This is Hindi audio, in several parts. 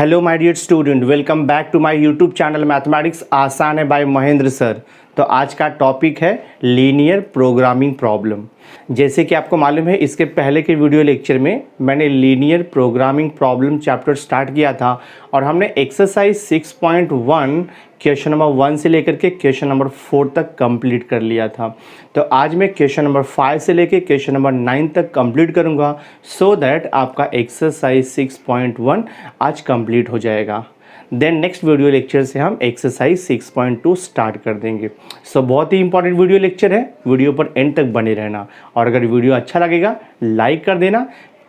Hello my dear student, welcome back to my YouTube channel mathematics आसान है बाय महेंद्र सर। तो आज का टॉपिक है लीनियर प्रोग्रामिंग प्रॉब्लम। जैसे कि आपको मालूम है, इसके पहले के वीडियो लेक्चर में मैंने linear programming problem chapter start किया था और हमने एक्सरसाइज 6.1 क्वेश्चन नंबर 1 से लेकर के क्वेश्चन नंबर 4 तक कंप्लीट कर लिया था। तो आज मैं क्वेश्चन नंबर 5 से लेकर क्वेश्चन नंबर 9 तक कंप्लीट करूंगा, सो दैट आपका एक्सरसाइज 6.1 आज कंप्लीट हो जाएगा। देन नेक्स्ट वीडियो लेक्चर से हम एक्सरसाइज 6.2 स्टार्ट कर देंगे। सो बहुत ही इंपॉर्टेंट वीडियो लेक्चर है, वीडियो पर एंड तक बने रहना। और अगर वीडियो अच्छा लगेगा लाइक कर देना,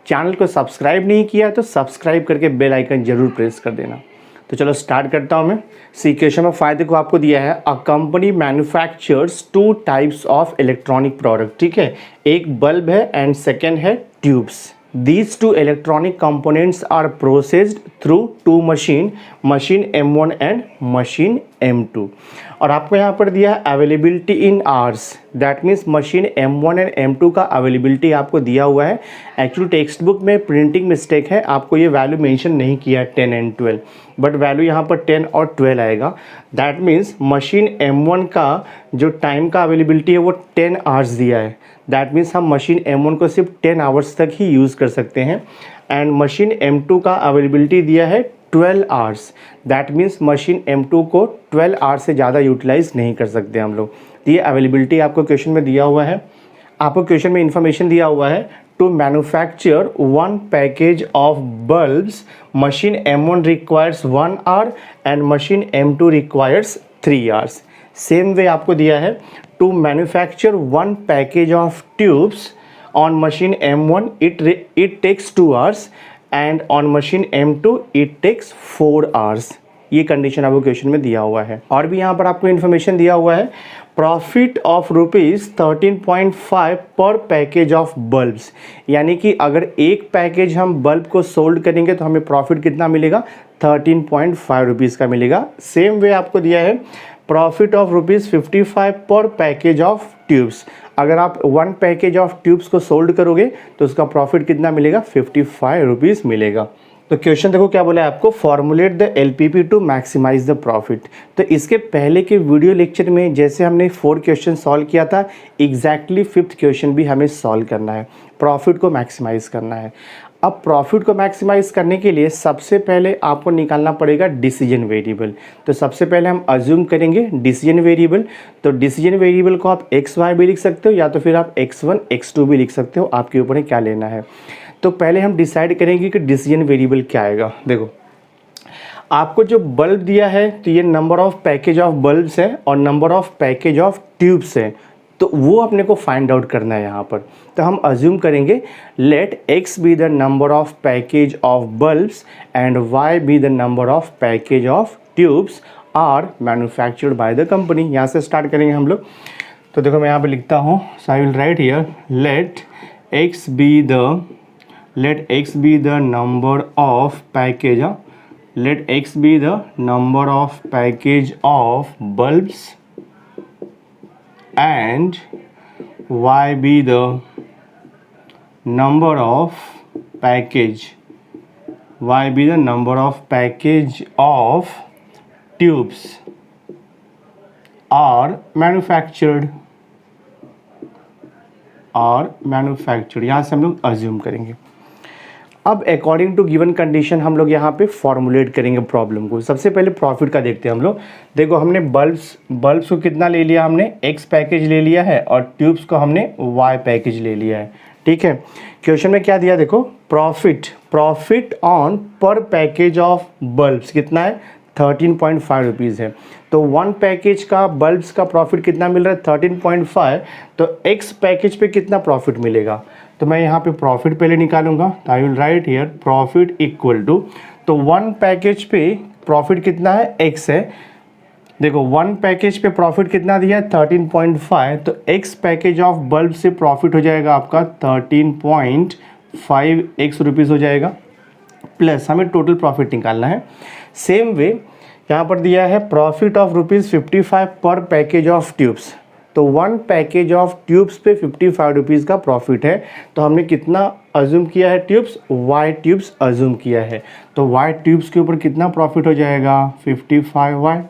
चैनल को सब्सक्राइब नहीं किया तो सब्सक्राइब करके बेल आइकन जरूर प्रेस कर देना। तो चलो स्टार्ट करता हूँ मैं। क्वेश्चन में फायदे को आपको दिया है, a company manufactures 2 types of electronic product. ठीक है, एक बल्ब है एंड सेकेंड है tubes. These two electronic components are processed through two machine M1 and machine M2। और आपको यहाँ पर दिया है availability in hours, that means machine M1 and M2 का अवेलेबिलिटी आपको दिया हुआ है। एक्चुअली टेक्स्ट बुक में प्रिंटिंग मिस्टेक है, आपको ये वैल्यू मेंशन नहीं किया 10 एंड 12, बट वैल्यू यहाँ पर 10 और 12 आएगा। दैट मीन्स मशीन M1 का जो टाइम का अवेलेबिलिटी है वो 10 आवर्स दिया है। दैट मीन्स हम मशीन M1 को सिर्फ 10 आवर्स तक ही यूज़ कर सकते हैं। एंड मशीन M2 का अवेलेबिलिटी दिया है 12 hours. That means machine M2 को 12 आवर्स से ज़्यादा यूटिलाइज नहीं कर सकते हम लोग। तो ये अवेलेबिलिटी आपको क्वेश्चन में दिया हुआ है। आपको क्वेश्चन में इंफॉर्मेशन दिया हुआ है, to manufacture 1 package of bulbs machine M1 requires 1 hour and machine M2 requires 3 hours. Same way आपको दिया है, to manufacture 1 package of tubes on machine M1 it takes 2 hours and on machine M2 it takes 4 hours। ये कंडीशन आपको क्वेश्चन में दिया हुआ है। और भी यहाँ पर आपको इन्फॉर्मेशन दिया हुआ है, प्रॉफिट ऑफ ₹13.5 पर पैकेज ऑफ बल्ब्स। यानी कि अगर एक पैकेज हम बल्ब को सोल्ड करेंगे तो हमें प्रॉफिट कितना मिलेगा, 13.5 रुपीज़ का मिलेगा। सेम वे आपको दिया है, प्रॉफिट ऑफ ₹55 पर पैकेज ऑफ ट्यूब्स। अगर आप 1 पैकेज ऑफ ट्यूब्स को सोल्ड करोगे तो उसका प्रॉफिट कितना मिलेगा, 55 रुपीज़ मिलेगा। तो क्वेश्चन देखो क्या बोला है आपको, formulate the LPP to maximise the profit. तो इसके पहले के वीडियो लेक्चर में जैसे हमने 4 क्वेश्चन सॉल्व किया था, एग्जैक्टली 5th क्वेश्चन भी हमें सॉल्व करना है, प्रॉफिट को मैक्सिमाइज करना है। अब प्रॉफिट को मैक्सिमाइज करने के लिए सबसे पहले आपको निकालना पड़ेगा डिसीजन वेरिएबल। तो सबसे पहले हम अज्यूम करेंगे डिसीजन वेरिएबल। तो डिसीजन वेरिएबल को आप एक्स वाई भी लिख सकते हो या तो फिर आप x1 x2 भी लिख सकते हो, आपके ऊपर है क्या लेना है। तो पहले हम डिसाइड करेंगे कि डिसीजन वेरिएबल क्या आएगा। देखो आपको जो बल्ब दिया है तो ये number of package of bulbs है और number of package of tubes है, तो वो अपने को फाइंड आउट करना है यहाँ पर। तो हम अज्यूम करेंगे, let x be the number of package of bulbs and y be the number of package of tubes are manufactured by the company. यहाँ से स्टार्ट करेंगे हम लोग। तो देखो मैं यहाँ पे लिखता हूँ, so I will write here, let x be the number of package, let x be the number of package of bulbs and y be the number of package of tubes are manufactured। यहाँ से हम लोग अज्यूम करेंगे। अब अकॉर्डिंग टू गिवन कंडीशन हम लोग यहाँ पे फॉर्मुलेट करेंगे प्रॉब्लम को। सबसे पहले प्रॉफिट का देखते हैं हम लोग। देखो हमने बल्ब्स को कितना ले लिया, हमने x पैकेज ले लिया है और ट्यूब्स को हमने y पैकेज ले लिया है। ठीक है, क्वेश्चन में क्या दिया देखो, प्रॉफिट ऑन पर पैकेज ऑफ बल्ब्स कितना है, 13.5 रुपीज़ है। तो 1 पैकेज का बल्ब्स का प्रॉफिट कितना मिल रहा है, 13.5। तो x पैकेज पे कितना प्रॉफिट मिलेगा, तो मैं यहाँ पे प्रॉफिट पहले निकालूंगा। तो I will write here profit equal to, तो 1 पैकेज पे प्रॉफिट कितना है, x है। देखो 1 पैकेज पे प्रॉफिट कितना दिया है, 13.5। तो x पैकेज ऑफ बल्ब से प्रॉफिट हो जाएगा आपका 13.5 रुपीज़ हो जाएगा, प्लस हमें टोटल प्रॉफिट निकालना है। सेम वे यहाँ पर दिया है प्रॉफिट ऑफ ₹55 पर पैकेज ऑफ ट्यूब्स। तो 1 पैकेज ऑफ ट्यूब्स पे 55 रुपीज़ का प्रॉफिट है। तो हमने कितना अज्यूम किया है ट्यूब्स, वाई ट्यूब्स अज्यूम किया है। तो वाई ट्यूब्स के ऊपर कितना प्रॉफिट हो जाएगा 55y।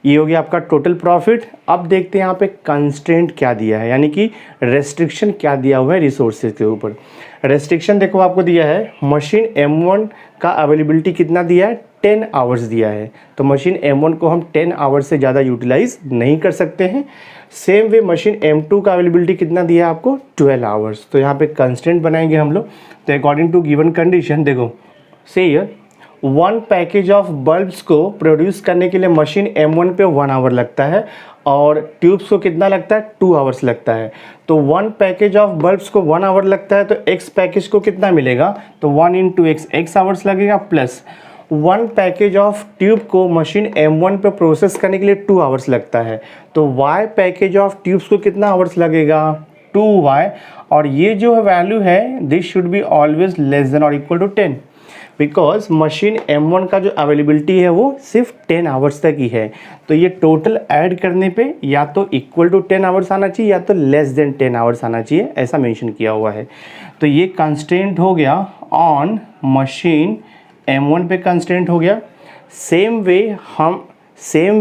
ये हो गया आपका टोटल प्रॉफिट। अब देखते हैं यहाँ पे कंस्ट्रेंट क्या दिया है, यानी कि रेस्ट्रिक्शन क्या दिया हुआ है रिसोर्सेज के ऊपर। रेस्ट्रिक्शन देखो आपको दिया है, मशीन M1 का अवेलेबिलिटी कितना दिया है 10 आवर्स दिया है। तो मशीन M1 को हम 10 आवर्स से ज़्यादा यूटिलाइज नहीं कर सकते हैं। सेम वे मशीन M2 का अवेलेबिलिटी कितना दिया है आपको 12 आवर्स। तो यहाँ पे कंस्ट्रेंट बनाएंगे हम लोग। तो अकॉर्डिंग टू गिवन कंडीशन देखो से हियर 1 पैकेज ऑफ बल्ब्स को प्रोड्यूस करने के लिए मशीन M1 पे 1 आवर लगता है और ट्यूब्स को कितना लगता है 2 आवर्स लगता है। तो 1 पैकेज ऑफ बल्ब्स को 1 आवर लगता है तो X पैकेज को कितना मिलेगा, तो 1 इंटू X आवर्स लगेगा, प्लस 1 पैकेज ऑफ ट्यूब को मशीन M1 पे प्रोसेस करने के लिए 2 आवर्स लगता है। तो Y पैकेज ऑफ ट्यूब्स को कितना आवर्स लगेगा 2y। और ये जो वैल्यू है this should be always less than और equal to 10, because machine M1 का जो अवेलेबिलिटी है वो सिर्फ 10 आवर्स तक ही है। तो ये टोटल ऐड करने पे या तो इक्वल टू 10 आवर्स आना चाहिए या तो लेस देन 10 आवर्स आना चाहिए, ऐसा मेंशन किया हुआ है। तो ये कंस्ट्रेंट हो गया ऑन मशीन M1 पे कंस्ट्रेंट हो गया। सेम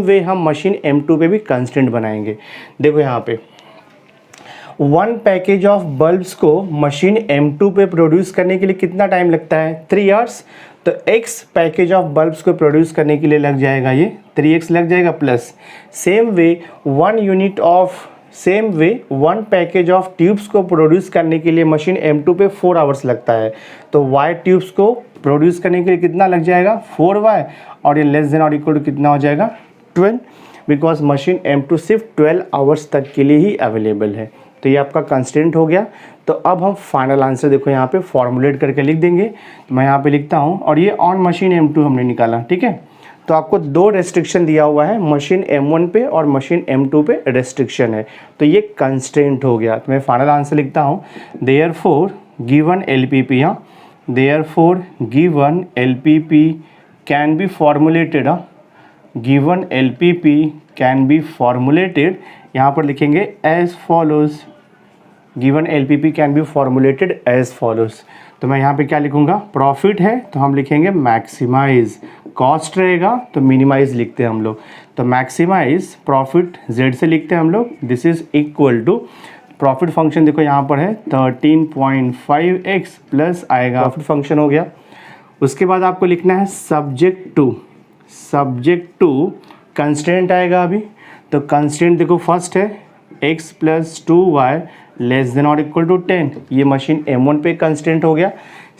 वे हम मशीन M2 पे भी कंस्ट्रेंट बनाएंगे। देखो यहाँ पे 1 पैकेज ऑफ बल्ब्स को मशीन M2 पे प्रोड्यूस करने के लिए कितना टाइम लगता है 3 आवर्स। तो X पैकेज ऑफ बल्ब्स को प्रोड्यूस करने के लिए लग जाएगा ये 3x लग जाएगा, plus same way 1 package of tubes को प्रोड्यूस करने के लिए मशीन M2 पे 4 आवर्स लगता है। तो Y ट्यूब्स को प्रोड्यूस करने के लिए कितना लग जाएगा 4y, और ये लेस देन और इक्वल टू कितना हो जाएगा 12, बिकॉज मशीन M2 सिर्फ 12 आवर्स तक के लिए ही अवेलेबल है। तो ये आपका कंस्ट्रेंट हो गया। तो अब हम फाइनल आंसर देखो यहाँ पे फॉर्मुलेट करके लिख देंगे। तो मैं यहाँ पे लिखता हूँ, और ये ऑन मशीन M2 हमने निकाला, ठीक है। तो आपको 2 रेस्ट्रिक्शन दिया हुआ है, मशीन M1 पे और मशीन M2 पे रेस्ट्रिक्शन है। तो ये कंस्ट्रेंट हो गया। तो मैं फाइनल आंसर लिखता हूँ, therefore given LPP, therefore given LPP can be formulated, given LPP can be formulated, यहाँ पर लिखेंगे as follows, given LPP can be formulated as follows. तो मैं यहाँ पे क्या लिखूँगा, प्रॉफिट है तो हम लिखेंगे मैक्सिमाइज, कॉस्ट रहेगा तो मिनिमाइज लिखते हैं हम लोग। तो मैक्सिमाइज प्रॉफिट Z से लिखते हैं हम लोग, this is equal to profit function देखो यहाँ पर है 13.5x प्लस आएगा, प्रॉफिट फंक्शन हो गया। उसके बाद आपको लिखना है सब्जेक्ट टू कंस्ट्रेंट आएगा अभी। तो कंस्ट्रेंट देखो फर्स्ट है x plus 2y less than और इक्वल टू 10, ये मशीन M1 पे कंस्ट्रेंट हो गया।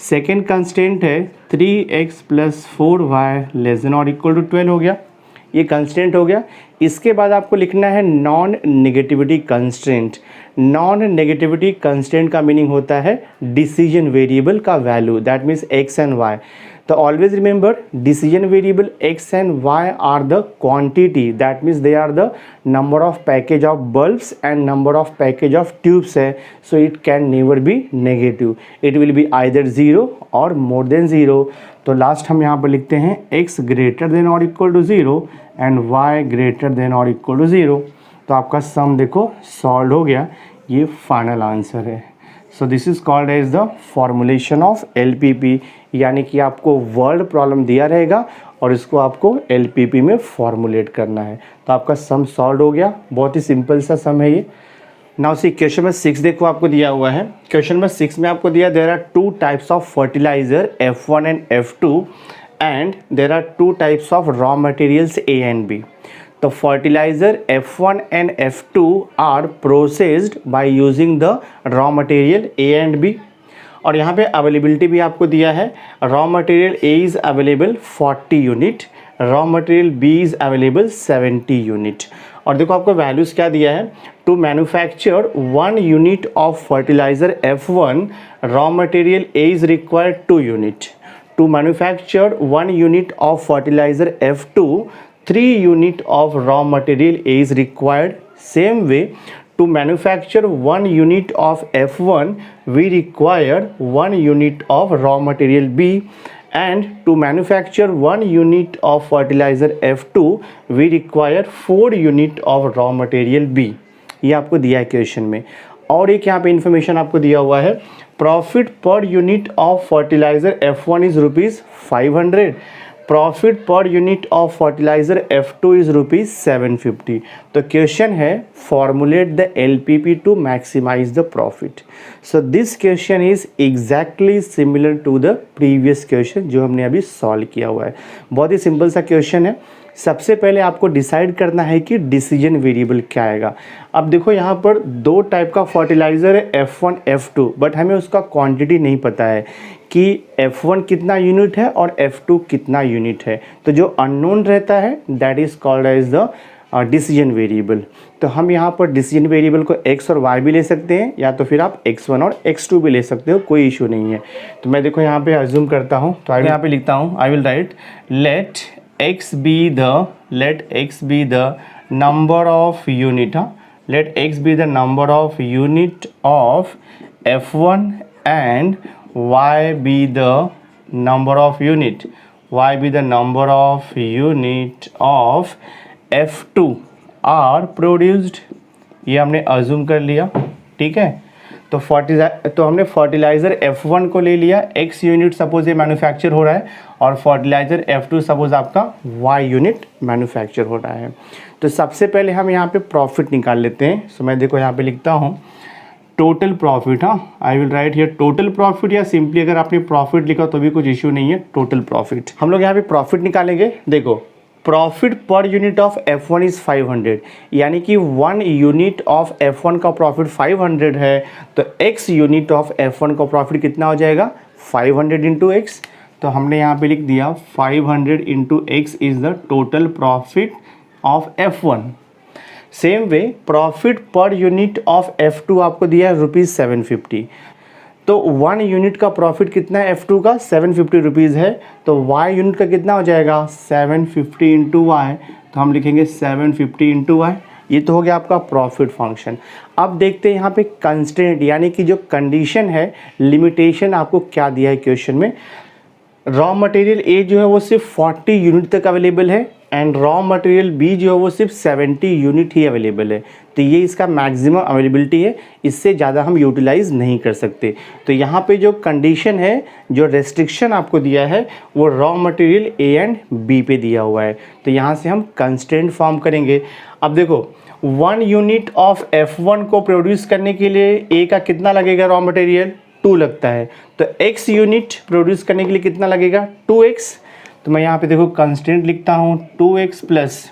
सेकेंड कंस्ट्रेंट है 3x plus 4y less than और इक्वल टू 12 हो गया, ये कंस्ट्रेंट हो गया। इसके बाद आपको लिखना है non negativity constraint. Non negativity constraint का मीनिंग होता है डिसीजन वेरिएबल का value, that means x and y। तो always remember decision variable x and y are the quantity, that means they are the number of package of bulbs and number of package of tubes है। So it can never be negative, it will be either 0 और मोर देन 0। तो लास्ट हम यहाँ पर लिखते हैं x ग्रेटर देन और equal to 0 and y greater than और इक्वल टू 0। तो आपका सम देखो सॉल्व हो गया, ये फाइनल आंसर है। So this is called as the formulation of LPP, यानी कि आपको वर्ड प्रॉब्लम दिया रहेगा और इसको आपको LPP में फॉर्मुलेट करना है। तो आपका सम सॉल्व हो गया, बहुत ही सिंपल सा सम है ये। नाउ सी क्वेश्चन नंबर 6 देखो आपको दिया हुआ है। क्वेश्चन नंबर 6 में आपको दिया there are 2 types of fertiliser F1 and F2 and there are 2 types of raw materials A and B। तो fertiliser F1 and F2 are processed by using the raw material A and B। और यहाँ पे अवेलेबिलिटी भी आपको दिया है, raw material A is available 40 unit, raw material B is available 70 unit. और देखो आपको वैल्यूज़ क्या दिया है, to manufacture 1 unit of fertiliser F1 raw material A is required 2 unit, to manufacture 1 unit of fertiliser F2 3 unit of raw material A is required. Same way, to manufacture 1 unit of F1 we require 1 unit of raw material B, and to manufacture 1 unit of fertilizer F2 we require 4 unit of raw material B। ये आपको दिया है क्वेश्चन में। और एक यहाँ पे इन्फॉर्मेशन आपको दिया हुआ है, profit per unit of fertiliser F1 is ₹500, profit per unit of fertiliser F2 is ₹750। तो क्वेश्चन है formulate the LPP to maximise the profit. So this question is exactly similar to the previous question जो हमने अभी सॉल्व किया हुआ है। बहुत ही सिंपल सा क्वेश्चन है। सबसे पहले आपको डिसाइड करना है कि डिसीजन वेरिएबल क्या आएगा। अब देखो यहाँ पर दो टाइप का फर्टिलाइज़र है, F1 F2, बट हमें उसका क्वांटिटी नहीं पता है कि F1 कितना यूनिट है और F2 कितना यूनिट है। तो जो अननोन रहता है that is called as the decision variable. तो हम यहाँ पर डिसीजन वेरिएबल को x और y भी ले सकते हैं, या तो फिर आप x1 और x2 भी ले सकते हो, कोई इशू नहीं है। तो मैं देखो यहाँ पे अज्यूम करता हूँ, तो यहाँ पे लिखता हूँ, I will right let x be the number of unit, let x be the number of unit of F1 and y be the number of unit of F2 are produced। ये हमने अज्यूम कर लिया, ठीक है। तो हमने फर्टिलाइज़र F1 को ले लिया, x यूनिट सपोज ये मैन्युफैक्चर हो रहा है, और फर्टिलाइज़र F2 सपोज आपका y यूनिट मैन्युफैक्चर हो रहा है। तो सबसे पहले हम यहाँ पे प्रॉफिट निकाल लेते हैं। सो मैं देखो यहाँ पे लिखता हूँ टोटल प्रॉफिट, हाँ, आई will write here total profit, या सिंपली अगर आपने प्रॉफिट लिखा तो भी कुछ इशू नहीं है, टोटल प्रॉफिट। हम लोग यहाँ पे प्रॉफिट निकालेंगे। देखो profit per unit of F1 is 500, यानी कि 1 यूनिट ऑफ F1 का प्रॉफिट 500 है, तो x यूनिट ऑफ F1 का प्रॉफिट कितना हो जाएगा 500 इंटू एक्स। तो हमने यहाँ पे लिख दिया 500 into x is the total profit of F1। Same way profit per unit of F2 आपको दिया है ₹750, तो 1 यूनिट का प्रॉफिट कितना है F2 का 750 रुपीज़ है, तो y यूनिट का कितना हो जाएगा 750 इंटू वाई। तो हम लिखेंगे 750 इंटू वाई। ये तो हो गया आपका प्रॉफिट फंक्शन। अब देखते हैं यहाँ पे कंस्ट्रेंट, यानी कि जो कंडीशन है, लिमिटेशन आपको क्या दिया है क्वेश्चन में। रॉ मटेरियल ए जो है वो सिर्फ 40 यूनिट तक अवेलेबल है, एंड रॉ मटेरियल बी जो है वो सिर्फ 70 यूनिट ही अवेलेबल है। तो ये इसका मैक्सिमम अवेलेबिलिटी है, इससे ज़्यादा हम यूटिलाइज़ नहीं कर सकते। तो यहाँ पे जो कंडीशन है, जो रेस्ट्रिक्शन आपको दिया है, वो raw material A and B पे दिया हुआ है। तो यहाँ से हम कंस्ट्रेंट फॉर्म करेंगे। अब देखो 1 यूनिट ऑफ F1 को प्रोड्यूस करने के लिए ए का कितना लगेगा रॉ मटेरियल 2 लगता है, तो x यूनिट प्रोड्यूस करने के लिए कितना लगेगा 2x। तो मैं यहाँ पे देखो कंस्टेंट लिखता हूँ 2x plus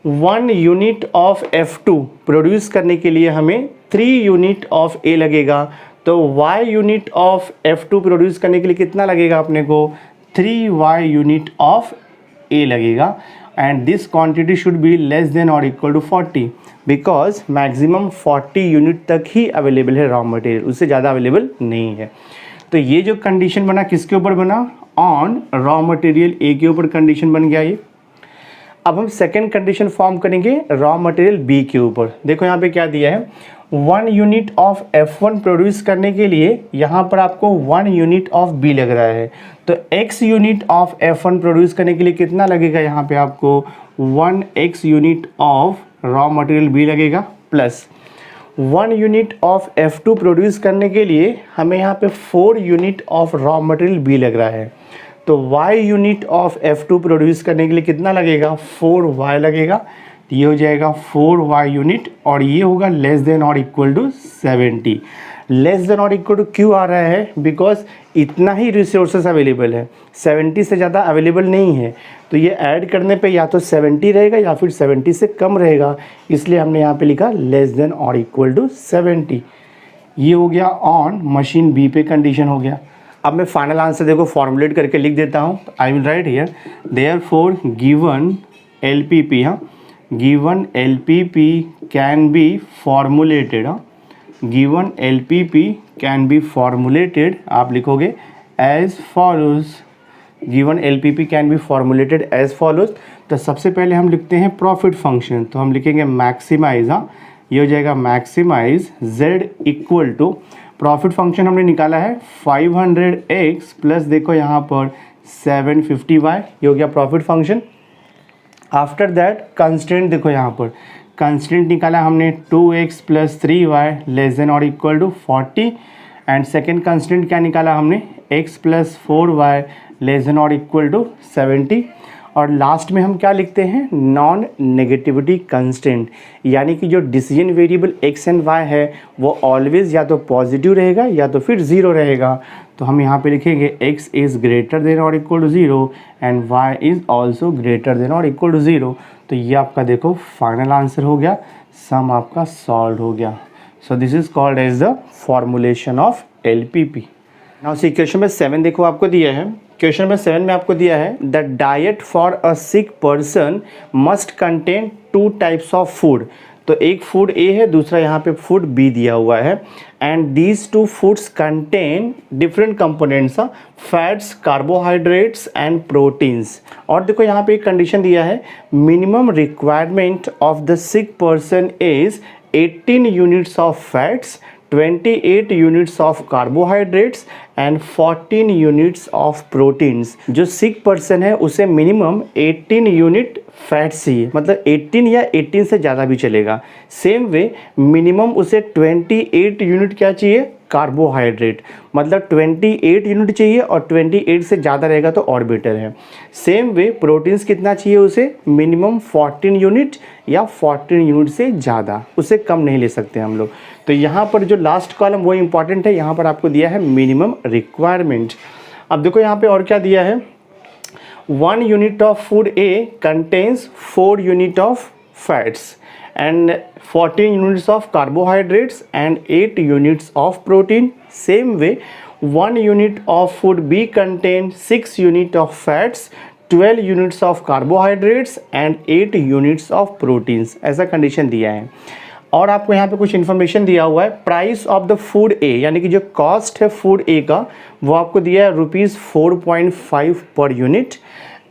1 unit of F2 produce करने के लिए हमें 3 यूनिट ऑफ A लगेगा, तो y unit of F2 produce करने के लिए कितना लगेगा अपने को 3y यूनिट ऑफ A लगेगा, and this quantity should be less than और equal to 40, because maximum 40 unit तक ही अवेलेबल है रॉ मटेरियल, उससे ज़्यादा अवेलेबल नहीं है। तो ये जो कंडीशन बना किसके ऊपर बना, ऑन रॉ मटेरियल ए के ऊपर कंडीशन बन गया ये। अब हम सेकेंड कंडीशन फॉर्म करेंगे रॉ मटेरियल बी के ऊपर। देखो यहाँ पे क्या दिया है, 1 यूनिट ऑफ F1 प्रोड्यूस करने के लिए यहाँ पर आपको 1 यूनिट ऑफ B लग रहा है, तो x unit of F1 produce करने के लिए कितना लगेगा, यहाँ पे आपको 1x unit of raw material B लगेगा, plus 1 unit of F2 produce करने के लिए हमें यहाँ पे 4 unit of raw material B लग रहा है, तो y unit of F2 produce करने के लिए कितना लगेगा 4y लगेगा। तो ये हो जाएगा 4y यूनिट, और ये होगा लेस देन और इक्वल टू 70। लेस देन और इक्वल टू क्यों आ रहा है, बिकॉज इतना ही रिसोर्सेज अवेलेबल है, 70 से ज़्यादा अवेलेबल नहीं है। तो ये ऐड करने पे या तो 70 रहेगा या फिर 70 से कम रहेगा, इसलिए हमने यहाँ पे लिखा लेस देन और इक्वल टू 70। ये हो गया ऑन मशीन बी पे कंडीशन हो गया। अब मैं फाइनल आंसर देखो फॉर्मुलेट करके लिख देता हूँ। I will write here therefore given LPP, हाँ, given LPP can be formulated, हाँ, given LPP can be formulated, आप लिखोगे as follows, given LPP can be formulated as follows. तो सबसे पहले हम लिखते हैं प्रॉफिट फंक्शन, तो हम लिखेंगे मैक्सिमाइज, हाँ, ये हो जाएगा maximise z equal to, profit function हमने निकाला है 500x प्लस देखो यहाँ पर 750y, ये हो गया profit function. After that constant देखो यहाँ पर कंस्टेंट निकाला हमने 2x plus 3y less than और equal to 40, and second constant क्या निकाला हमने, x + 4y < 70। और लास्ट में हम क्या लिखते हैं, नॉन नेगेटिविटी कंस्टेंट, यानी कि जो decision variable x and y है वो ऑलवेज या तो पॉजिटिव रहेगा या तो फिर ज़ीरो रहेगा। तो हम यहाँ पे लिखेंगे x इज़ ग्रेटर देन और equal to 0 and y is also greater than और इक्वल टू 0। तो ये आपका देखो फाइनल आंसर हो गया, सम आपका सॉल्व हो गया। So this is called as the formulation of LPP। Now see question number 7 देखो आपको दिया है, क्वेश्चन नंबर 7 में आपको दिया है the diet for a sick person must contain 2 types of food. तो एक फूड ए है, दूसरा यहाँ पे फूड बी दिया हुआ है and these 2 foods contain different components, fats, carbohydrates and proteins. और देखो यहाँ पे एक कंडीशन दिया है, minimum requirement of the sick person is 18 units of fats, 28 units of carbohydrates and 14 units of proteins. जो सिक पर्सन है उसे मिनिमम 18 यूनिट फैट्स चाहिए, मतलब 18 या 18 से ज़्यादा भी चलेगा। सेम वे मिनिमम उसे 28 यूनिट क्या चाहिए, कार्बोहाइड्रेट, मतलब 28 यूनिट चाहिए और 28 से ज़्यादा रहेगा तो और बेटर है। सेम वे प्रोटीन्स कितना चाहिए उसे, मिनिमम 14 यूनिट या 14 यूनिट से ज़्यादा, उससे कम नहीं ले सकते हम लोग। तो यहाँ पर जो लास्ट कॉलम वो इंपॉर्टेंट है, यहाँ पर आपको दिया है मिनिमम रिक्वायरमेंट। अब देखो यहाँ पे और क्या दिया है, 1 unit of food A contains 4 unit of fats and 14 units of carbohydrates and 8 units of protein. Same way 1 unit of food B contains 6 units of fats, 12 units of carbohydrates and 8 units of proteins। ऐसा कंडीशन दिया है। और आपको यहाँ पे कुछ इन्फॉर्मेशन दिया हुआ है, प्राइस ऑफ द फूड ए, यानी कि जो कॉस्ट है फूड ए का वो आपको दिया है ₹4.5 per unit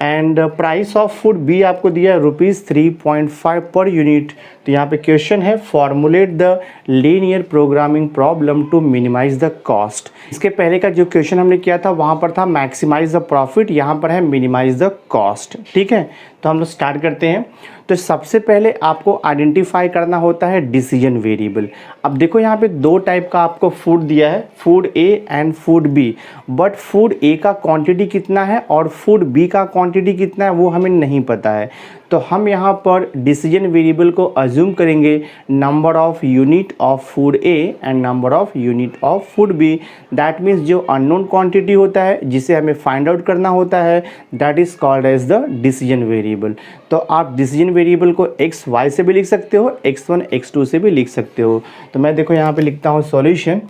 and price of food B आपको दिया है ₹3.5 पर यूनिट। तो यहाँ पे क्वेश्चन है formulate the linear programming problem to minimise the cost. इसके पहले का जो क्वेश्चन हमने किया था वहाँ पर था मैक्सिमाइज द प्रॉफिट, यहाँ पर है मिनिमाइज द कॉस्ट। ठीक है, तो हम लोग स्टार्ट करते हैं। तो सबसे पहले आपको आइडेंटिफाई करना होता है डिसीजन वेरिएबल। अब देखो यहाँ पे 2 टाइप का आपको फूड दिया है, food A and food B, but food A का क्वांटिटी कितना है और फूड बी का क्वांटिटी कितना है वो हमें नहीं पता है। तो हम यहाँ पर डिसीजन वेरिएबल को अज्यूम करेंगे number of unit of food A and number of unit of food B. That means जो अननोन क्वांटिटी होता है जिसे हमें फाइंड आउट करना होता है that is called as the decision variable. तो आप डिसीजन वेरिएबल को एक्स वाई से भी लिख सकते हो, x1 x2 से भी लिख सकते हो। तो मैं देखो यहाँ पे लिखता हूँ सॉल्यूशन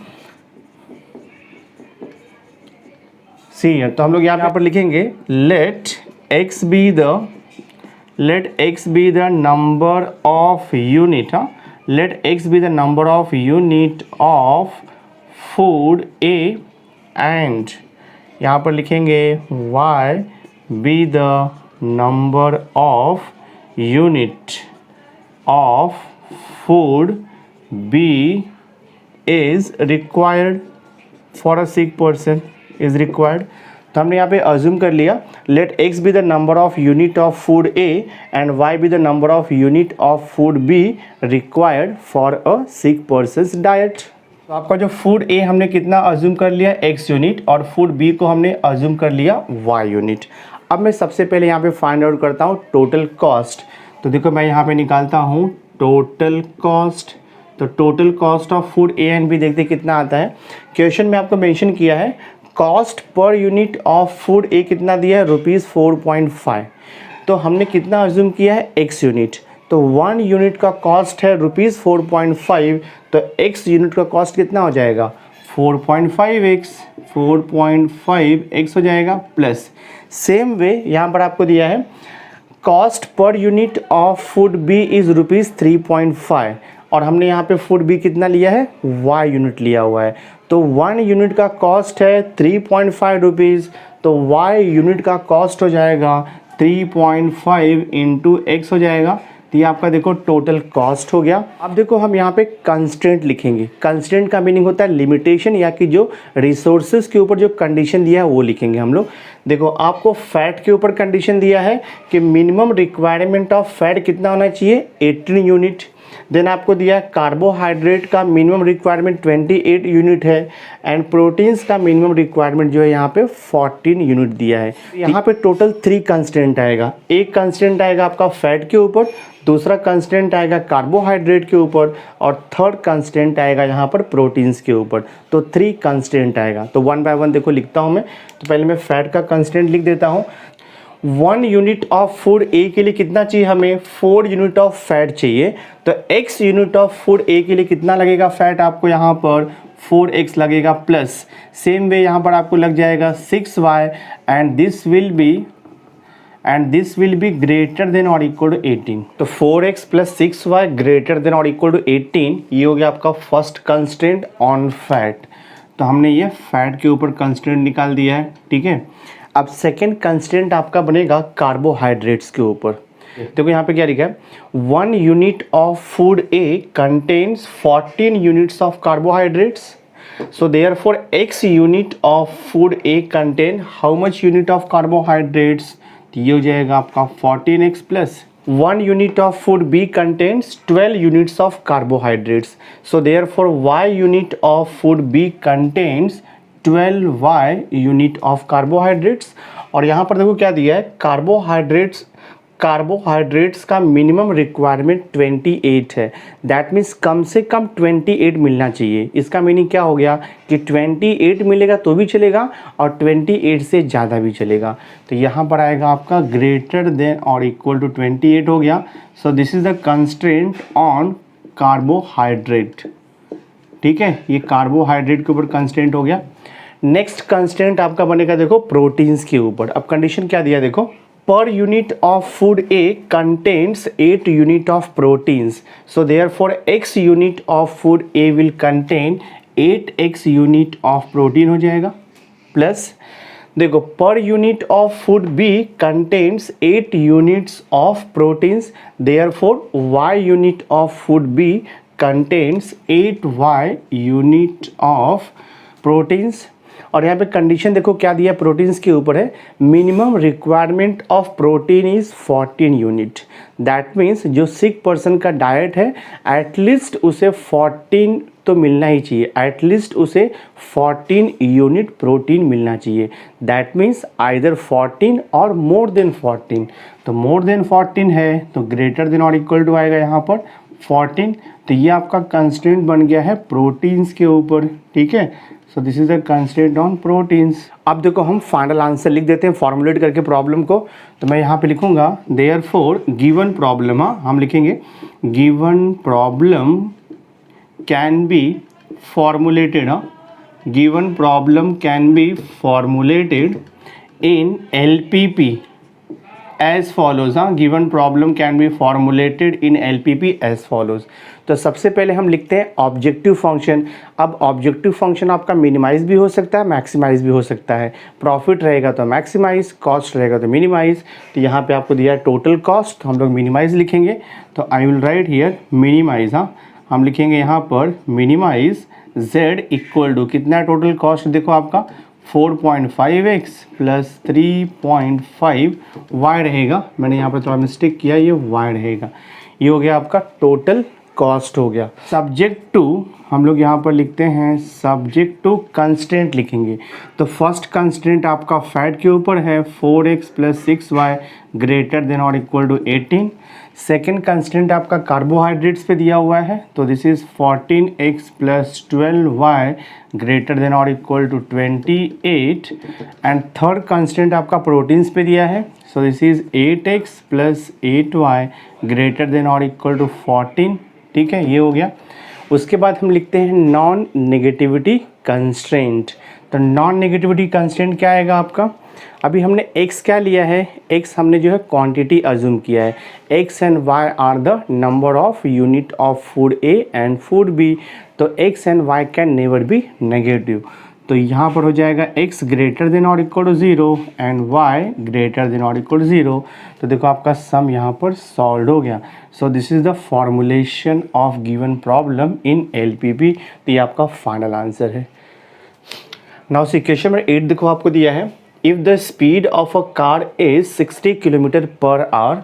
सी। तो हम लोग यहाँ पर लिखेंगे late x be the number of unit, let x be the number of unit of food A and यहाँ पर लिखेंगे y be the number of unit of food B is required for a sick person is required। तो हमने यहाँ पे अज्यूम कर लिया let x be the number of unit of food A and y be the number of unit of food B required for a sick person's diet. तो आपका जो फूड A हमने कितना अज्यूम कर लिया x यूनिट और फूड B को हमने अज्यूम कर लिया y यूनिट। अब मैं सबसे पहले यहाँ पे फाइंड आउट करता हूँ टोटल कॉस्ट। तो देखो मैं यहाँ पे निकालता हूँ टोटल कॉस्ट। तो total cost of food A and B देखते कितना आता है। क्वेश्चन में आपको मेंशन किया है cost per unit of food ए कितना दिया है ₹4.5। तो हमने कितना अज्यूम किया है x यूनिट। तो 1 यूनिट का कॉस्ट है ₹4.5, तो x यूनिट का कॉस्ट कितना हो जाएगा 4.5x हो जाएगा प्लस। सेम वे यहाँ पर आपको दिया है cost per unit of food B is ₹3.5 और हमने यहाँ पे फूड बी कितना लिया है y यूनिट लिया हुआ है। तो 1 यूनिट का कॉस्ट है ₹3.5, तो y यूनिट का कॉस्ट हो जाएगा 3.5 इंटू x हो जाएगा। तो ये आपका देखो टोटल कॉस्ट हो गया। अब देखो हम यहाँ पे कंस्ट्रेंट लिखेंगे। कंस्ट्रेंट का मीनिंग होता है लिमिटेशन या कि जो रिसोर्सेज के ऊपर जो कंडीशन दिया है वो लिखेंगे हम लोग। देखो आपको फैट के ऊपर कंडीशन दिया है कि मिनिमम रिक्वायरमेंट ऑफ फैट कितना होना चाहिए 18 यूनिट। देन आपको दिया है कार्बोहाइड्रेट का मिनिमम रिक्वायरमेंट 28 यूनिट है एंड प्रोटीन्स का मिनिमम रिक्वायरमेंट जो है यहाँ पे 14 यूनिट दिया है। यहाँ पे टोटल 3 कंस्टेंट आएगा। एक कंस्टेंट आएगा आपका फैट के ऊपर, दूसरा कंस्टेंट आएगा कार्बोहाइड्रेट के ऊपर और थर्ड कंस्टेंट आएगा यहाँ पर प्रोटीन्स के ऊपर। तो 3 कंस्टेंट आएगा। तो 1 बाय 1 देखो लिखता हूँ मैं। तो पहले मैं फैट का कंस्टेंट लिख देता हूँ। 1 यूनिट ऑफ फूड ए के लिए कितना चाहिए हमें? 4 यूनिट ऑफ फैट चाहिए। तो x यूनिट ऑफ फूड ए के लिए कितना लगेगा फैट आपको यहाँ पर? 4x लगेगा प्लस सेम वे यहाँ पर आपको लग जाएगा 6y and this will B greater than और इक्वल टू 18। तो 4x plus 6y greater than और इक्वल टू 18, ये हो गया आपका फर्स्ट कंस्टेंट ऑन फैट। तो हमने ये फैट के ऊपर कंस्टेंट निकाल दिया है, ठीक है। अब सेकेंड कंस्टेंट आपका बनेगा कार्बोहाइड्रेट्स के ऊपर। देखो यहाँ पे क्या लिखा है? 1 unit of food A contains 14 units of carbohydrates. So therefore x unit of food A contain how much unit of carbohydrates? तो ये हो जाएगा आपका 14x plus 1 unit of food B contains 12 units of carbohydrates. So therefore y unit of food B contains 12y unit of carbohydrates। और यहाँ पर देखो क्या दिया है? कार्बोहाइड्रेट्स का मिनिमम रिक्वायरमेंट 28 है। दैट मीन्स कम से कम 28 मिलना चाहिए। इसका मीनिंग क्या हो गया कि 28 मिलेगा तो भी चलेगा और 28 से ज़्यादा भी चलेगा। तो यहाँ पर आएगा आपका ग्रेटर देन और इक्वल टू 28 हो गया। So this is the constraint on carbohydrate, ठीक है। ये कार्बोहाइड्रेट के ऊपर कंस्ट्रेंट हो गया। नेक्स्ट कंस्ट्रेंट आपका बनेगा देखो प्रोटीन्स के ऊपर। अब कंडीशन क्या दिया देखो? Per unit of food A contains 8 unit of proteins. So therefore x unit of food A will contain 8x unit of protein हो जाएगा। प्लस देखो per unit of food B contains 8 units of proteins. Therefore y unit of food B contains 8y unit of proteins। और यहाँ पे कंडीशन देखो क्या दिया प्रोटीन्स के ऊपर है? Minimum requirement of protein is 14 unit. That means जो सिक पर्सन का डाइट है एटलीस्ट उसे 14 तो मिलना ही चाहिए, एटलीस्ट उसे 14 यूनिट प्रोटीन मिलना चाहिए। दैट मीन्स आइदर 14 और मोर देन 14। तो मोर देन 14 है तो ग्रेटर देन और इक्वल टू आएगा यहाँ पर 14। तो ये आपका कंस्ट्रेंट बन गया है प्रोटीन्स के ऊपर, ठीक है। So this is the constraint on proteins. अब देखो हम फाइनल आंसर लिख देते हैं फॉर्मुलेट करके प्रॉब्लम को। तो मैं यहाँ पे लिखूंगा देयरफॉर गिवन प्रॉब्लम, हम लिखेंगे given problem can be formulated, given problem can be formulated in LPP as follows. Given problem can be formulated in LPP as follows. तो सबसे पहले हम लिखते हैं ऑब्जेक्टिव फंक्शन। अब ऑब्जेक्टिव फंक्शन आपका मिनिमाइज भी हो सकता है, मैक्सिमाइज भी हो सकता है। प्रॉफिट रहेगा तो मैक्सिमाइज, कॉस्ट रहेगा तो मिनिमाइज। तो यहाँ पे आपको दिया है टोटल कॉस्ट, तो हम लोग मिनिमाइज लिखेंगे। तो I will write here minimise. हम लिखेंगे यहाँ पर मिनिमाइज z इक्वल टू कितना टोटल कॉस्ट देखो आपका 4.5x प्लस 3.5 y रहेगा। मैंने यहाँ पर थोड़ा मिस्टेक किया, ये y रहेगा। ये हो गया आपका टोटल कॉस्ट हो गया। सब्जेक्ट टू हम लोग यहाँ पर लिखते हैं सब्जेक्ट टू कंस्टेंट लिखेंगे। तो फर्स्ट कंस्टेंट आपका फैट के ऊपर है 4x plus 6y greater than और इक्वल टू 18। सेकेंड कंस्टेंट आपका कार्बोहाइड्रेट्स पे दिया हुआ है, तो this is 14x plus 12y greater than और equal to 28। And third constant आपका प्रोटीन्स पे दिया है, so this is 8x plus 8y greater than और इक्वल टू 14, ठीक है। ये हो गया। उसके बाद हम लिखते हैं नॉन नेगेटिविटी कंस्ट्रेंट। तो नॉन नेगेटिविटी कंस्ट्रेंट क्या आएगा आपका? अभी हमने x क्या लिया है? x हमने जो है क्वांटिटी अज्यूम किया है। x and y are the number of unit of food A and food B। तो x and y can never be negative. तो यहाँ पर हो जाएगा x ग्रेटर देन और equal to 0 and y greater than और इक्वल टू 0। तो देखो आपका सम यहाँ पर सॉल्व हो गया। So this is the formulation of given problem in LPP। तो ये आपका फाइनल आंसर है। नाउ इक्वेशन नंबर 8 देखो आपको दिया है, if the speed of a car is 60 kilometre per hour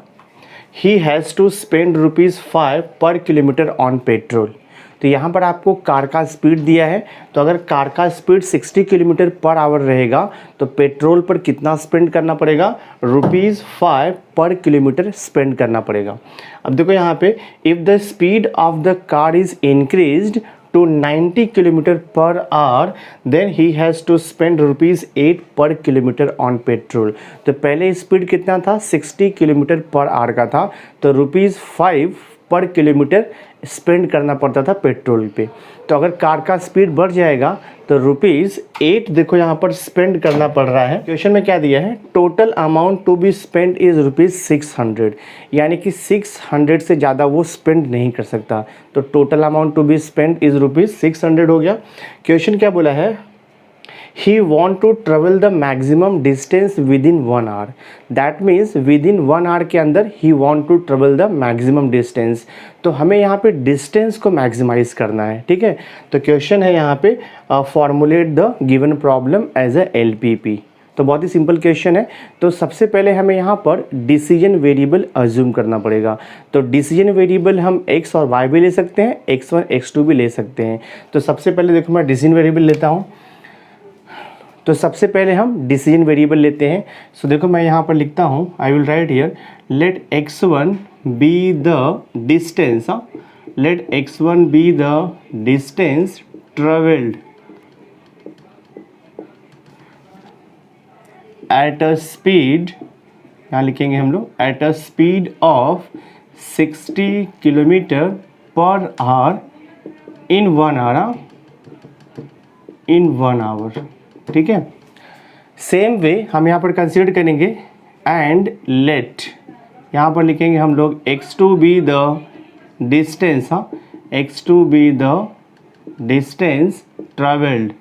he has to spend ₹5 per kilometre on petrol. तो यहाँ पर आपको कार का स्पीड दिया है, तो अगर कार का स्पीड 60 किलोमीटर पर आवर रहेगा तो पेट्रोल पर कितना स्पेंड करना पड़ेगा, ₹5 पर किलोमीटर स्पेंड करना पड़ेगा। अब देखो यहाँ पे, if the speed of the car is increased to 90 kilometre per hour then he has to spend ₹8 per kilometre on petrol. तो पहले स्पीड कितना था, 60 किलोमीटर पर आवर का था, तो ₹5 पर किलोमीटर स्पेंड करना पड़ता था पेट्रोल पे। तो अगर कार का स्पीड बढ़ जाएगा तो ₹8 देखो यहाँ पर स्पेंड करना पड़ रहा है। क्वेश्चन में क्या दिया है, total amount to be spend is ₹600, यानी कि 600 से ज़्यादा वो स्पेंड नहीं कर सकता। तो total amount to be spend is ₹600 हो गया। क्वेश्चन क्या बोला है, he want to travel the maximum distance within 1 hour, that means within 1 hour के अंदर he want to travel the maximum distance। तो हमें यहाँ पे डिस्टेंस को मैक्सिमाइज करना है, ठीक है। तो क्वेश्चन है यहाँ पे formulate the given problem as a LPP। तो बहुत ही सिंपल क्वेश्चन है। तो सबसे पहले हमें यहाँ पर डिसीजन वेरिएबल अज्यूम करना पड़ेगा। तो डिसीजन वेरिएबल हम x और y भी ले सकते हैं, x1 x2 भी ले सकते हैं। तो सबसे पहले देखो मैं डिसीजन वेरिएबल लेता हूँ। तो सबसे पहले हम डिसीजन वेरिएबल लेते हैं। सो देखो मैं यहाँ पर लिखता हूँ, I will write here, let x1 be the distance, let x1 be the distance travelled at a speed, यहाँ लिखेंगे हम लोग, at a speed of 60 kilometre per hour in 1 hour, in 1 hour, ठीक है। सेम वे हम यहाँ पर कंसीडर करेंगे एंड लेट, यहाँ पर लिखेंगे हम लोग x2 be the distance, x2 be the distance travelled,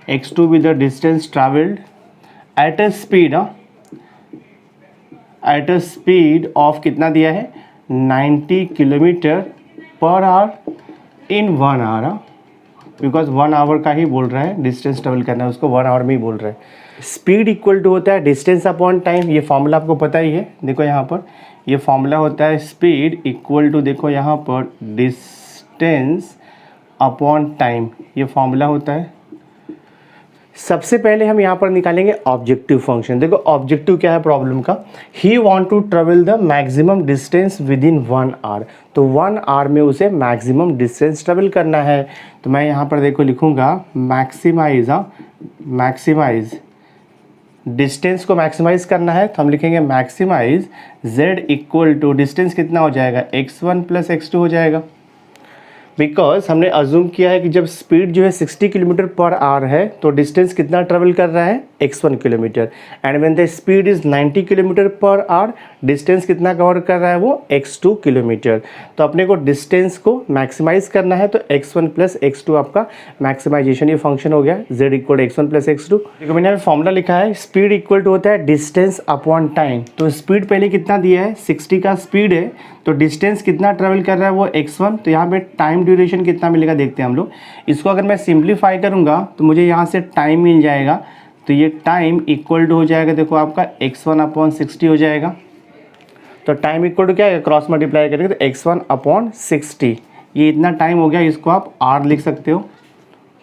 x2 be the distance travelled at a speed, at a speed of कितना दिया है, 90 kilometre per hour in 1 hour, because 1 hour का ही बोल रहा है, डिस्टेंस ट्रेवल करना है उसको 1 आवर में ही बोल रहा है। स्पीड इक्वल टू होता है डिस्टेंस अपॉन टाइम, ये फॉर्मूला आपको पता ही है। देखो यहाँ पर ये फॉर्मूला होता है स्पीड इक्वल टू, देखो यहाँ पर डिस्टेंस अपॉन टाइम, ये फॉर्मूला होता है। सबसे पहले हम यहाँ पर निकालेंगे ऑब्जेक्टिव फंक्शन। देखो ऑब्जेक्टिव क्या है प्रॉब्लम का, he want to travel the maximum distance within 1 hour. तो 1 आवर में उसे मैक्सिमम डिस्टेंस ट्रेवल करना है। तो मैं यहाँ पर देखो लिखूँगा मैक्सिमाइज, मैक्सिमाइज डिस्टेंस को मैक्सिमाइज करना है, तो हम लिखेंगे maximise z equal to distance कितना हो जाएगा, x1 प्लस x2 हो जाएगा। बिकॉज हमने अज्यूम किया है कि जब स्पीड जो है 60 किलोमीटर पर आवर है तो डिस्टेंस कितना ट्रेवल कर रहा है, x1 kilometre, and when the speed is 90 kilometre per our distance कितना कवर कर रहा है, वो x2 किलोमीटर। तो अपने को डिस्टेंस को मैक्सिमाइज करना है, तो x1 प्लस x2 आपका मैक्सिमाइजेशन ये फंक्शन हो गया, z equal x1 plus x2। देखो मैंने यहाँ फॉर्मूला लिखा है, स्पीड इक्वल टू होता है डिस्टेंस अपॉन टाइम। तो स्पीड पहले कितना दिया है, 60 का स्पीड है, तो डिस्टेंस कितना ट्रेवल कर रहा है वो x1, तो यहाँ पे टाइम ड्यूरेशन कितना मिलेगा देखते हैं हम लोग। इसको अगर मैं सिंप्लीफाई करूँगा तो मुझे यहाँ से टाइम मिल जाएगा, तो ये टाइम इक्वल टू हो जाएगा देखो आपका x1 अपॉन 60 हो जाएगा। तो टाइम इक्वल टू क्या है, क्रॉस मल्टीप्लाई करेंगे तो x1 अपॉन 60, ये इतना टाइम हो गया, इसको आप r लिख सकते हो,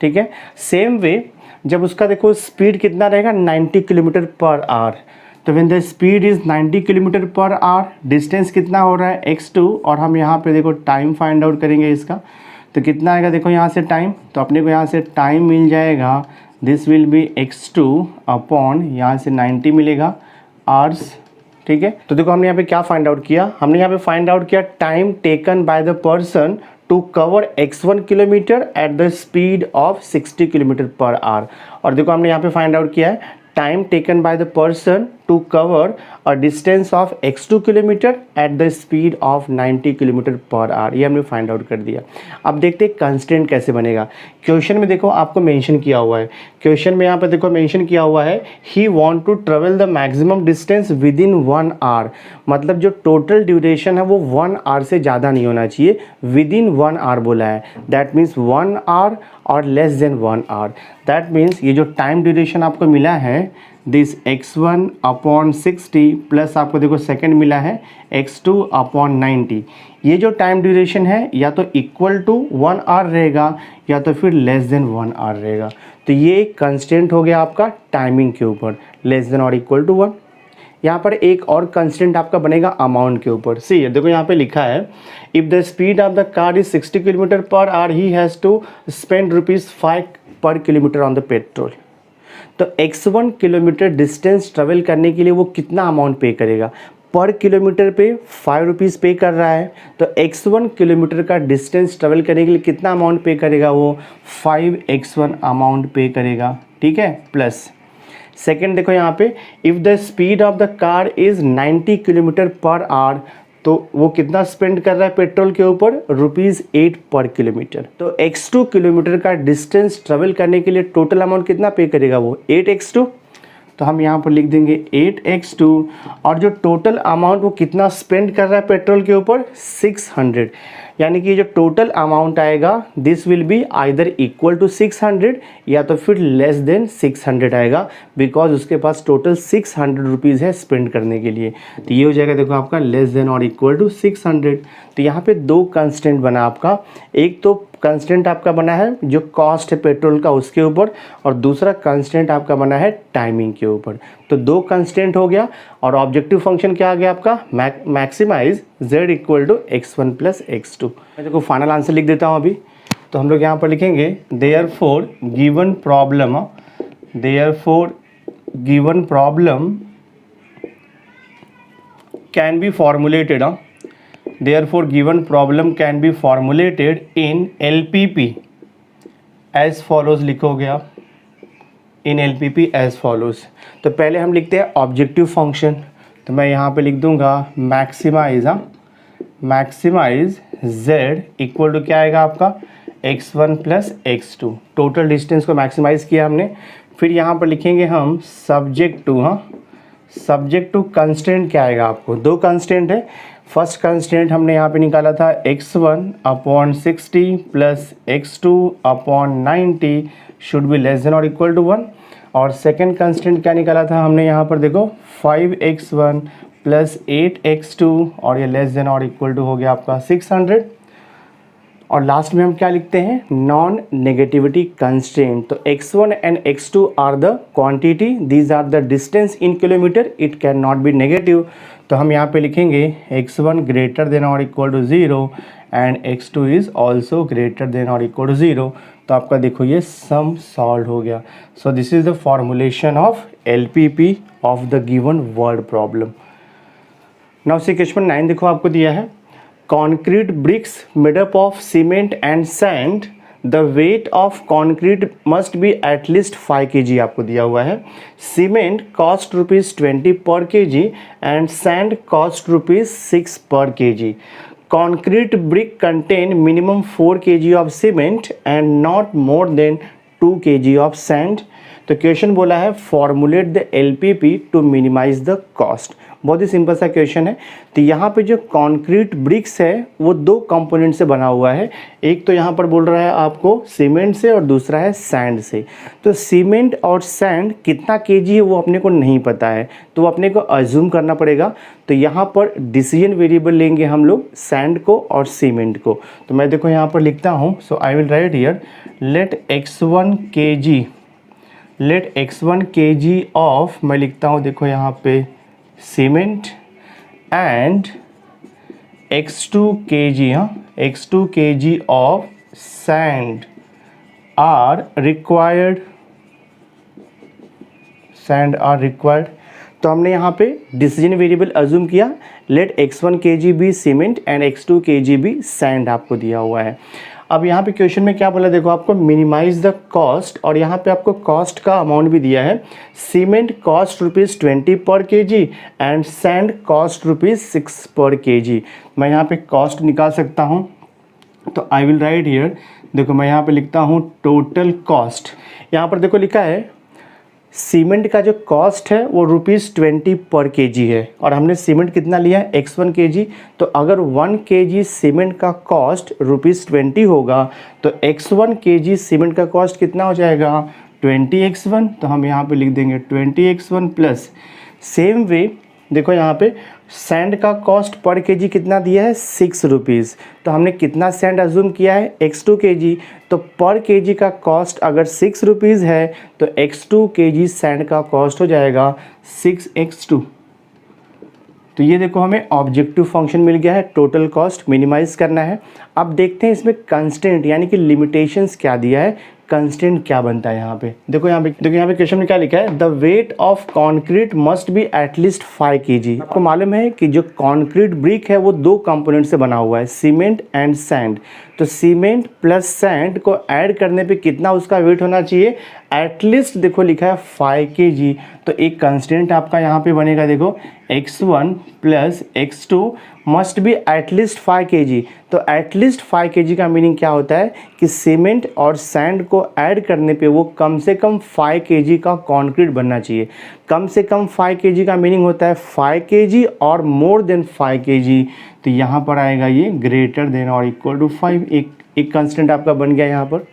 ठीक है। सेम वे जब उसका देखो स्पीड कितना रहेगा, 90 किलोमीटर पर आवर, तो when the speed is 90 kilometre per our distance कितना हो रहा है x2, और हम यहाँ पे देखो टाइम फाइंड आउट करेंगे इसका, तो कितना आएगा देखो यहाँ से टाइम, तो अपने को यहाँ से टाइम मिल जाएगा, this will B x2 upon यहाँ से 90 मिलेगा आवर्स, ठीक है। तो देखो हमने यहाँ पे क्या फाइंड आउट किया, हमने यहाँ पे फाइंड आउट किया time taken by the person to cover x1 kilometre at the speed of 60 kilometre per hour. और देखो हमने यहाँ पे फाइंड आउट किया है time taken by the person to cover a distance of x2 kilometre at the speed of 90 kilometre per hour, ये हमने फाइंड आउट कर दिया। अब देखते हैं कंस्ट्रेंट कैसे बनेगा। क्वेश्चन में देखो आपको मेंशन किया हुआ है, क्वेश्चन में यहाँ पर देखो मेंशन किया हुआ है he want to travel the maximum distance within 1 hour, मतलब जो टोटल ड्यूरेशन है वो 1 आवर से ज़्यादा नहीं होना चाहिए, विद इन 1 आवर बोला है, that means 1 hour or less than 1 hour. That means ये जो टाइम ड्यूरेशन आपको मिला है दिस x1 अपॉन 60 प्लस आपको देखो सेकंड मिला है x2 अपॉन 90। ये जो टाइम ड्यूरेशन है या तो इक्वल टू 1 आवर रहेगा या तो फिर लेस देन 1 आवर रहेगा। तो ये एक कंस्टेंट हो गया आपका टाइमिंग के ऊपर, लेस देन और इक्वल टू 1। यहाँ पर एक और कंस्टेंट आपका बनेगा अमाउंट के ऊपर। सी देखो यहाँ पे लिखा है if the speed of the car is 60 kilometre per hour he has to spend ₹5 per kilometre on the petrol. तो x1 किलोमीटर डिस्टेंस ट्रेवल करने के लिए वो कितना अमाउंट पे करेगा? पर किलोमीटर पे 5 रुपीज़ पे कर रहा है, तो x1 किलोमीटर का डिस्टेंस ट्रेवल करने के लिए कितना अमाउंट पे करेगा? वो 5x1 अमाउंट पे करेगा, ठीक है। प्लस सेकेंड देखो यहाँ पे if the speed of the car is 90 kilometre per our, तो वो कितना स्पेंड कर रहा है पेट्रोल के ऊपर? ₹8 पर किलोमीटर। तो x2 किलोमीटर का डिस्टेंस ट्रेवल करने के लिए टोटल अमाउंट कितना पे करेगा? वो 8x2। तो हम यहाँ पर लिख देंगे 8x2 और जो टोटल अमाउंट वो कितना स्पेंड कर रहा है पेट्रोल के ऊपर? 600। यानी कि जो टोटल अमाउंट आएगा this will be either equal to 600 या तो फिर लेस देन 600 आएगा, बिकॉज उसके पास टोटल 600 रुपीज़ है स्पेंड करने के लिए। तो ये हो जाएगा देखो आपका लेस देन और इक्वल टू 600। तो यहाँ पे दो कंस्टेंट बना आपका, एक तो कंस्टेंट आपका बना है जो कॉस्ट है पेट्रोल का उसके ऊपर, और दूसरा कंस्टेंट आपका बना है टाइमिंग के ऊपर। तो दो कंस्टेंट हो गया और ऑब्जेक्टिव फंक्शन क्या आ गया आपका? Maximise z equal to x1 plus x2। मैं देखो फाइनल आंसर लिख देता हूँ अभी। तो हम लोग यहाँ पर लिखेंगे therefore given problem can be formulated therefore given problem can be formulated in LPP as follows। लिखोगे आप in LPP as follows। तो पहले हम लिखते हैं ऑब्जेक्टिव फंक्शन, तो मैं यहाँ पे लिख दूंगा मैक्सिमाइज z इक्वल टू क्या आएगा आपका? x1 plus x2। Total distance को मैक्सिमाइज किया हमने। फिर यहाँ पर लिखेंगे हम सब्जेक्ट टू कंस्टेंट क्या आएगा आपको? दो कंस्टेंट है। फर्स्ट कंस्टेंट हमने यहाँ पे निकाला था x1 upon 60 plus x2 upon 90 should be less than और इक्वल टू 1। और सेकंड कंस्टेंट क्या निकाला था हमने यहाँ पर देखो 5x1 प्लस 8x2 और ये लेस देन और इक्वल टू हो गया आपका 600। और लास्ट में हम क्या लिखते हैं? Non negativity constraint. तो x1 and x2 are the quantity, these are the distance in kilometre, it can not be negative. तो हम यहाँ पे लिखेंगे x1 ग्रेटर देन और equal to 0 and x2 is also greater than और इक्वल टू 0। तो आपका देखो ये सम सॉल्व हो गया। So this is the formulation of LPP of the given word problem. Now see question 9 देखो आपको दिया है concrete bricks made up of cement and sand, the weight of concrete must be at least 5 kg आपको दिया हुआ है। सीमेंट कॉस्ट ₹20 पर kg and sand cost ₹6 पर kg। concrete brick contain minimum 4 kg of cement and not more than 2 kg of sand। तो क्वेश्चन बोला है formulate the LPP to minimise the cost. बहुत ही सिंपल सा क्वेश्चन है। तो यहाँ पे जो कॉन्क्रीट ब्रिक्स है वो दो कंपोनेंट से बना हुआ है, एक तो यहाँ पर बोल रहा है आपको सीमेंट से और दूसरा है सैंड से। तो सीमेंट और सैंड कितना केजी है वो अपने को नहीं पता है, तो वो अपने को अज्यूम करना पड़ेगा। तो यहाँ पर डिसीजन वेरिएबल लेंगे हम लोग सैंड को और सीमेंट को। तो मैं देखो यहाँ पर लिखता हूँ, so I will write here let x1 kg of, मैं लिखता हूँ देखो यहाँ पे cement and x2 kg of sand are required. तो हमने यहाँ पे डिसीजन वेरिएबल अज्यूम किया, let x1 kg be cement and x2 kg be sand आपको दिया हुआ है। अब यहाँ पे क्वेश्चन में क्या बोला देखो आपको मिनिमाइज द कॉस्ट, और यहाँ पे आपको कॉस्ट का अमाउंट भी दिया है। सीमेंट कॉस्ट ₹20 पर kg एंड सैंड कॉस्ट ₹6 पर kg। मैं यहाँ पे कॉस्ट निकाल सकता हूँ, तो आई विल राइट हियर, देखो मैं यहाँ पे लिखता हूँ टोटल कॉस्ट। यहाँ पर देखो लिखा है सीमेंट का जो कॉस्ट है वो ₹20 पर kg है, और हमने सीमेंट कितना लिया है x1 kg। तो अगर 1 kg सीमेंट का कॉस्ट ₹20 होगा तो x1 kg सीमेंट का कॉस्ट कितना हो जाएगा 20x1, तो हम यहाँ पे लिख देंगे 20x1 प्लस सेम वे देखो यहाँ पे सैंड का कॉस्ट पर केजी कितना दिया है 6 रुपीज़, तो हमने कितना सैंड अज्यूम किया है x2 kg, तो पर केजी का कॉस्ट अगर 6 रुपीज़ है तो x2 kg सैंड का कॉस्ट हो जाएगा 6x2। तो ये देखो हमें ऑब्जेक्टिव फंक्शन मिल गया है, टोटल कॉस्ट मिनिमाइज करना है। अब देखते हैं इसमें कंस्टेंट यानी कि लिमिटेशंस क्या दिया है, कंस्टेंट क्या बनता है यहाँ पे। देखो यहाँ पे क्वेश्चन में क्या लिखा है, the weight of concrete must be at least 5 kg। आपको मालूम है कि जो कॉन्क्रीट ब्रिक है वो 2 कंपोनेंट से बना हुआ है, सीमेंट एंड सैंड। तो सीमेंट प्लस सैंड को ऐड करने पे कितना उसका वेट होना चाहिए, एटलीस्ट देखो लिखा है 5 kg। तो एक कंस्टेंट आपका यहाँ पे बनेगा, देखो x1 plus x2 must be at least 5 kg। तो एटलीस्ट 5 kg का मीनिंग क्या होता है कि सीमेंट और सैंड को ऐड करने पे वो कम से कम 5 kg का कंक्रीट बनना चाहिए। कम से कम 5 kg का मीनिंग होता है 5 kg और मोर देन 5 kg। तो यहाँ पर आएगा ये ग्रेटर देन और इक्वल टू 5, एक कंस्टेंट आपका बन गया यहाँ पर।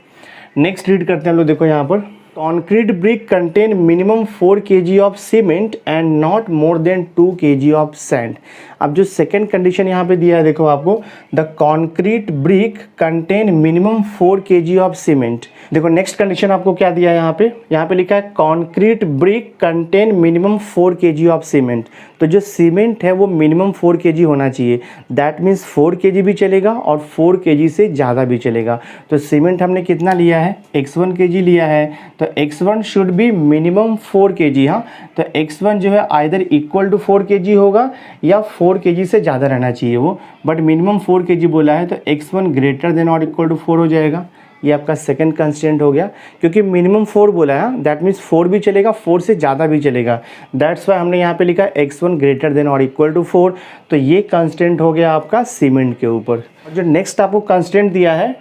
नेक्स्ट रीड करते हैं हम लोग, देखो यहाँ पर concrete brick contain minimum 4 kg of cement and not more than 2 kg of sand। अब जो सेकेंड कंडीशन यहाँ पे दिया है देखो आपको, the concrete brick contain minimum 4 kg of cement. देखो नेक्स्ट कंडीशन आपको क्या दिया है यहाँ पे लिखा है concrete brick contain minimum 4 kg of cement. तो जो सीमेंट है वो मिनिमम 4 kg होना चाहिए, दैट मीन्स 4 kg भी चलेगा और 4 kg से ज़्यादा भी चलेगा। तो सीमेंट हमने कितना लिया है, x1 kg लिया है, तो x1 should be minimum 4 kg। हाँ, तो x1 जो है आइदर इक्वल टू 4 kg होगा या 4 kg से ज़्यादा रहना चाहिए वो, बट मिनिमम 4 kg बोला है तो x1 ग्रेटर देन और इक्वल टू 4 हो जाएगा। ये आपका सेकंड कंस्टेंट हो गया, क्योंकि मिनिमम 4 बोला है, दैट मीन्स 4 भी चलेगा 4 से ज़्यादा भी चलेगा, दैट्स वाई हमने यहाँ पे लिखा है x1 ग्रेटर देन और इक्वल टू 4। तो ये कंस्टेंट हो गया आपका सीमेंट के ऊपर। जो नेक्स्ट आपको कंस्टेंट दिया है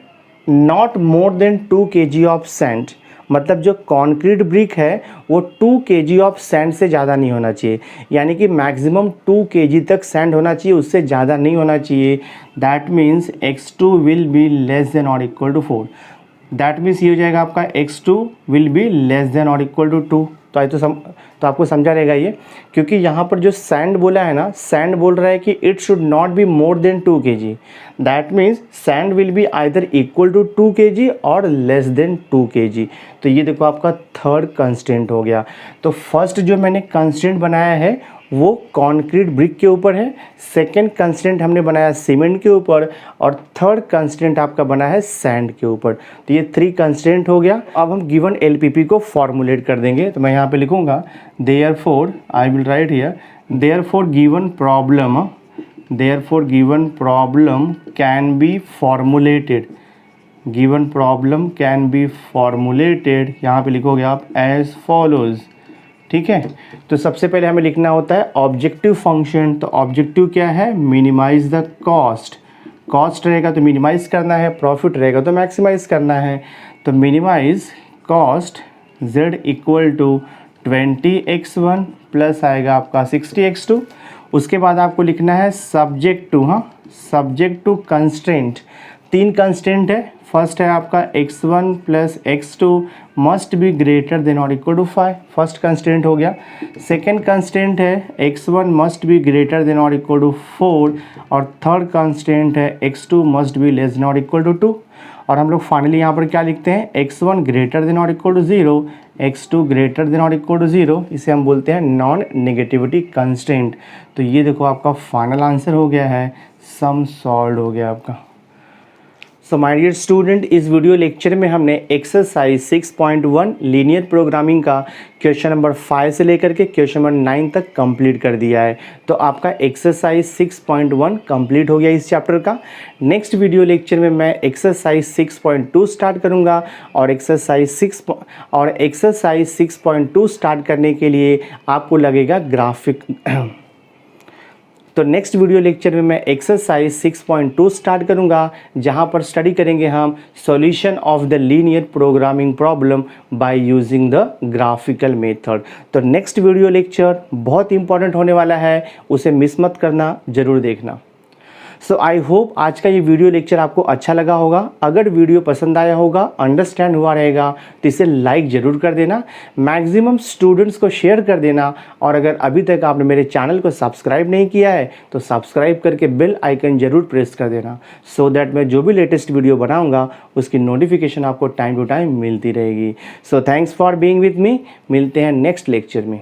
not more than 2 kg of sand, मतलब जो कंक्रीट ब्रिक है वो 2 kg ऑफ सैंड से ज़्यादा नहीं होना चाहिए, यानी कि मैक्सिमम 2 kg तक सैंड होना चाहिए, उससे ज़्यादा नहीं होना चाहिए। That means x2 will be less than और इक्वल टू 4। दैट मीन्स ये हो जाएगा आपका x2 will be less than और इक्वल टू 2। तो आपको समझा रहेगा ये, क्योंकि यहाँ पर जो सैंड बोला है ना, सैंड बोल रहा है कि it should not be more than 2 kg। That means sand will be either equal to 2 kg or less than 2 kg। तो ये देखो आपका थर्ड कंस्टेंट हो गया। तो फर्स्ट जो मैंने कंस्टेंट बनाया है वो कंक्रीट ब्रिक के ऊपर है, सेकंड कंस्टेंट हमने बनाया सीमेंट के ऊपर, और थर्ड कंस्टेंट आपका बना है सैंड के ऊपर। तो ये 3 कंस्टेंट हो गया। अब हम गिवन एलपीपी को फॉर्मुलेट कर देंगे। तो मैं यहाँ पे लिखूँगा therefore, I will write here, therefore given problem can be formulated, given problem can be formulated, यहाँ पे लिखोगे आप एज फॉलोज। ठीक है, तो सबसे पहले हमें लिखना होता है ऑब्जेक्टिव फंक्शन। तो ऑब्जेक्टिव क्या है, मिनिमाइज द कॉस्ट। कॉस्ट रहेगा तो मिनिमाइज करना है, प्रॉफिट रहेगा तो मैक्सिमाइज करना है। तो minimise cost z equal to 20x1 plus आएगा आपका 60x2। उसके बाद आपको लिखना है सब्जेक्ट टू, हाँ, सब्जेक्ट टू कंस्ट्रेंट। 3 कंस्ट्रेंट है, फर्स्ट है आपका x1 plus x2 must be greater than और इक्वल टू 5, फर्स्ट कंस्टेंट हो गया। सेकेंड कंस्टेंट है x1 must be greater than और इक्वल टू 4, और थर्ड कंस्टेंट है x2 must be less than और इक्वल टू 2। और हम लोग फाइनली यहाँ पर क्या लिखते हैं, x1 ग्रेटर देन और equal to 0, x2 greater than और इक्वल टू 0, इसे हम बोलते हैं नॉन नेगेटिविटी कंस्टेंट। तो ये देखो आपका फाइनल आंसर हो गया है, सम सॉल्व हो गया आपका। सो माय डियर स्टूडेंट, इस वीडियो लेक्चर में हमने एक्सरसाइज 6.1 लीनियर प्रोग्रामिंग का क्वेश्चन नंबर 5 से लेकर के क्वेश्चन नंबर 9 तक कंप्लीट कर दिया है। तो आपका एक्सरसाइज 6.1 कंप्लीट हो गया इस चैप्टर का। नेक्स्ट वीडियो लेक्चर में मैं एक्सरसाइज 6.2 स्टार्ट करूंगा, और एक्सरसाइज 6.2 स्टार्ट करने के लिए आपको लगेगा ग्राफिक। तो नेक्स्ट वीडियो लेक्चर में मैं एक्सरसाइज 6.2 स्टार्ट करूंगा, जहां पर स्टडी करेंगे हम solution of the linear programming problem bye using the graphical method. तो नेक्स्ट वीडियो लेक्चर बहुत इंपॉर्टेंट होने वाला है, उसे मिस मत करना, ज़रूर देखना। सो आई होप आज का ये वीडियो लेक्चर आपको अच्छा लगा होगा। अगर वीडियो पसंद आया होगा, अंडरस्टैंड हुआ रहेगा तो इसे लाइक ज़रूर कर देना, मैक्सिमम स्टूडेंट्स को शेयर कर देना, और अगर अभी तक आपने मेरे चैनल को सब्सक्राइब नहीं किया है तो सब्सक्राइब करके बेल आइकन ज़रूर प्रेस कर देना, सो दैट मैं जो भी लेटेस्ट वीडियो बनाऊंगा उसकी नोटिफिकेशन आपको टाइम टू टाइम मिलती रहेगी। So thanks for being with me. मिलते हैं नेक्स्ट लेक्चर में।